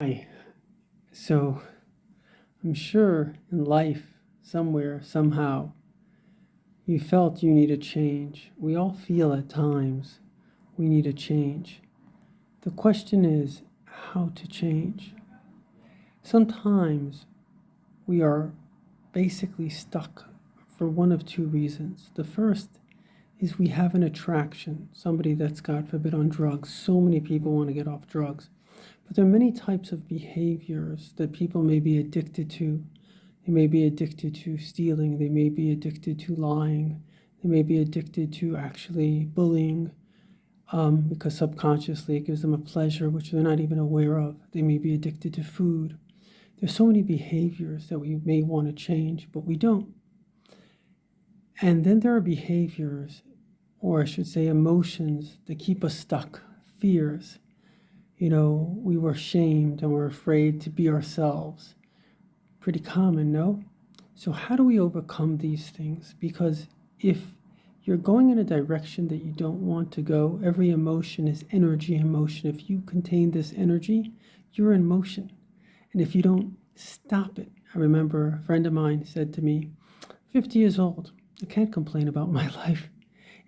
Hi. So I'm sure in life, somewhere, somehow, you felt you need a change. We all feel at times we need a change. The question is how to change. Sometimes we are basically stuck for one of two reasons. The first is we have an attraction, somebody that's, God forbid, on drugs. So many people want to get off drugs. But there are many types of behaviors that people may be addicted to. They may be addicted to stealing. They may be addicted to lying. They may be addicted to actually bullying because subconsciously it gives them a pleasure which they're not even aware of. They may be addicted to food. There's so many behaviors that we may want to change, but we don't. And then there are behaviors, or I should say emotions, that keep us stuck. Fears. We were shamed and we're afraid to be ourselves. Pretty common, no? So how do we overcome these things? Because if you're going in a direction that you don't want to go, every emotion is energy in motion. If you contain this energy, you're in motion. And if you don't stop it, I remember a friend of mine said to me, 50 years old, I can't complain about my life.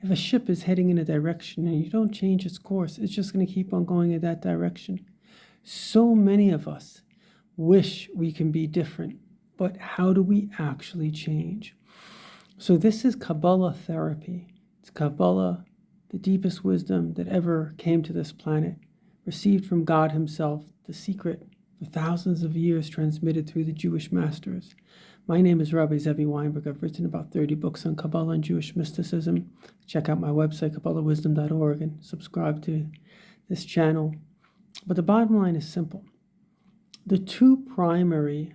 If a ship is heading in a direction and you don't change its course, it's just going to keep on going in that direction. So many of us wish we can be different, but how do we actually change? So this is Kabbalah Therapy. It's Kabbalah, the deepest wisdom that ever came to this planet, received from God himself, the secret for thousands of years transmitted through the Jewish masters. My name is Rabbi Zevi Weinberg. I've written about 30 books on Kabbalah and Jewish mysticism. Check out my website, KabbalahWisdom.org, and subscribe to this channel. But the bottom line is simple. The two primary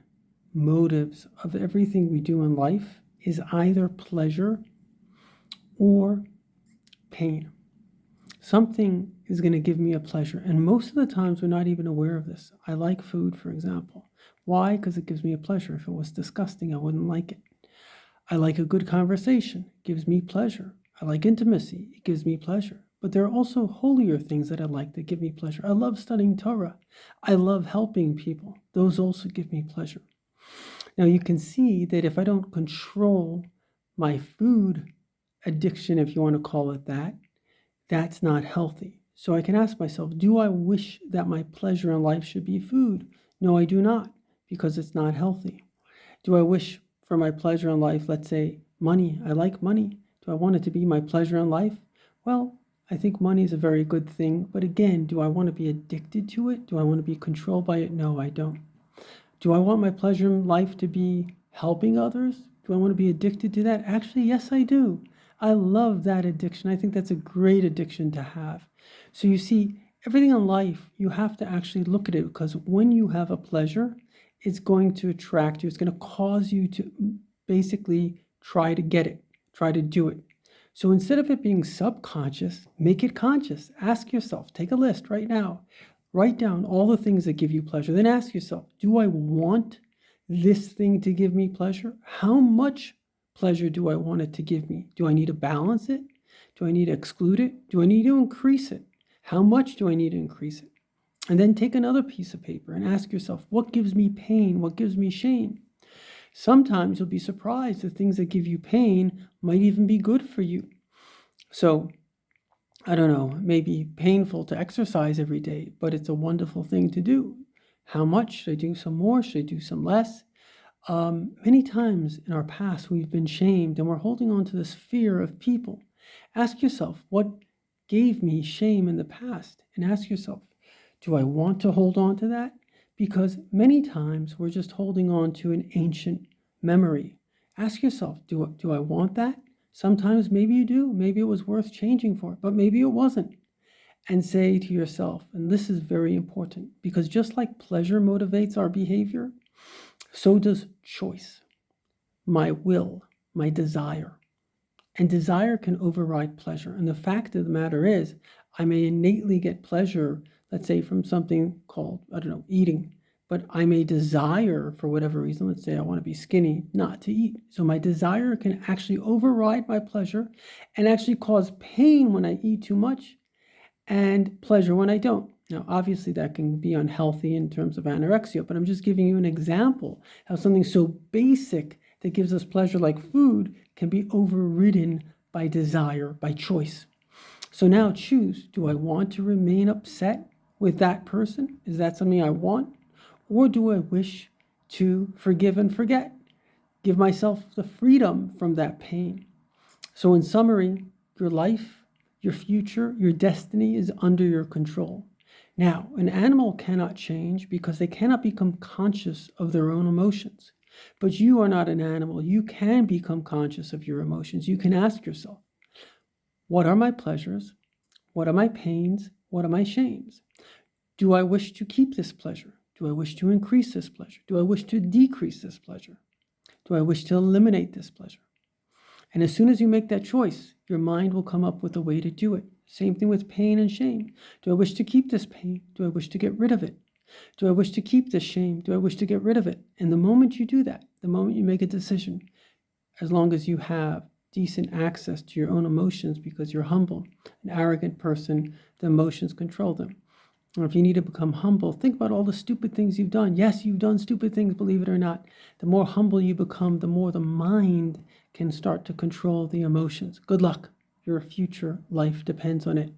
motives of everything we do in life is either pleasure or pain. Something is going to give me a pleasure, and most of the times we're not even aware of this. I like food, for example. Why? Because it gives me a pleasure. If it was disgusting, I wouldn't like it. I like a good conversation. It gives me pleasure. I like intimacy. It gives me pleasure. But there are also holier things that I like that give me pleasure. I love studying Torah. I love helping people. Those also give me pleasure. Now you can see that if I don't control my food addiction, if you want to call it that, that's not healthy. So I can ask myself, do I wish that my pleasure in life should be food? No, I do not, because it's not healthy. Do I wish for my pleasure in life, let's say money? I like money. Do I want it to be my pleasure in life? Well, I think money is a very good thing. But again, do I want to be addicted to it? Do I want to be controlled by it? No, I don't. Do I want my pleasure in life to be helping others? Do I want to be addicted to that? Actually, yes, I do. I love that addiction. I think that's a great addiction to have. So you see, everything in life, you have to actually look at it, because when you have a pleasure, it's going to attract you. It's going to cause you to basically try to get it, try to do it. So instead of it being subconscious, make it conscious. Ask yourself, take a list right now. Write down all the things that give you pleasure. Then ask yourself, do I want this thing to give me pleasure? How much pleasure do I want it to give me? Do I need to balance it? Do I need to exclude it? Do I need to increase it? How much do I need to increase it? And then take another piece of paper and ask yourself, what gives me pain? What gives me shame? Sometimes you'll be surprised that things that give you pain might even be good for you. So, I don't know, it may be painful to exercise every day, but it's a wonderful thing to do. How much? Should I do some more? Should I do some less? Many times in our past, we've been shamed and we're holding on to this fear of people. Ask yourself, what gave me shame in the past? And ask yourself, do I want to hold on to that? Because many times we're just holding on to an ancient memory. Ask yourself, do I want that? Sometimes maybe you do. Maybe it was worth changing for, but maybe it wasn't. And say to yourself, and this is very important, because just like pleasure motivates our behavior, so does choice, my will, my desire. And desire can override pleasure. And the fact of the matter is, I may innately get pleasure, let's say from something called, eating. But I may desire, for whatever reason, let's say I want to be skinny, not to eat. So my desire can actually override my pleasure and actually cause pain when I eat too much and pleasure when I don't. Now, obviously, that can be unhealthy in terms of anorexia, but I'm just giving you an example how something so basic that gives us pleasure, like food, can be overridden by desire, by choice. So now choose, do I want to remain upset with that person? Is that something I want? Or do I wish to forgive and forget? Give myself the freedom from that pain. So in summary, your life, your future, your destiny is under your control. Now, an animal cannot change because they cannot become conscious of their own emotions. But you are not an animal. You can become conscious of your emotions. You can ask yourself, what are my pleasures? What are my pains? What are my shames? Do I wish to keep this pleasure? Do I wish to increase this pleasure? Do I wish to decrease this pleasure? Do I wish to eliminate this pleasure? And as soon as you make that choice, your mind will come up with a way to do it. Same thing with pain and shame. Do I wish to keep this pain? Do I wish to get rid of it? Do I wish to keep this shame? Do I wish to get rid of it? And the moment you do that, the moment you make a decision, as long as you have decent access to your own emotions because you're humble, an arrogant person, the emotions control them. Or if you need to become humble, think about all the stupid things you've done. Yes, you've done stupid things, believe it or not. The more humble you become, the more the mind can start to control the emotions. Good luck. Your future life depends on it.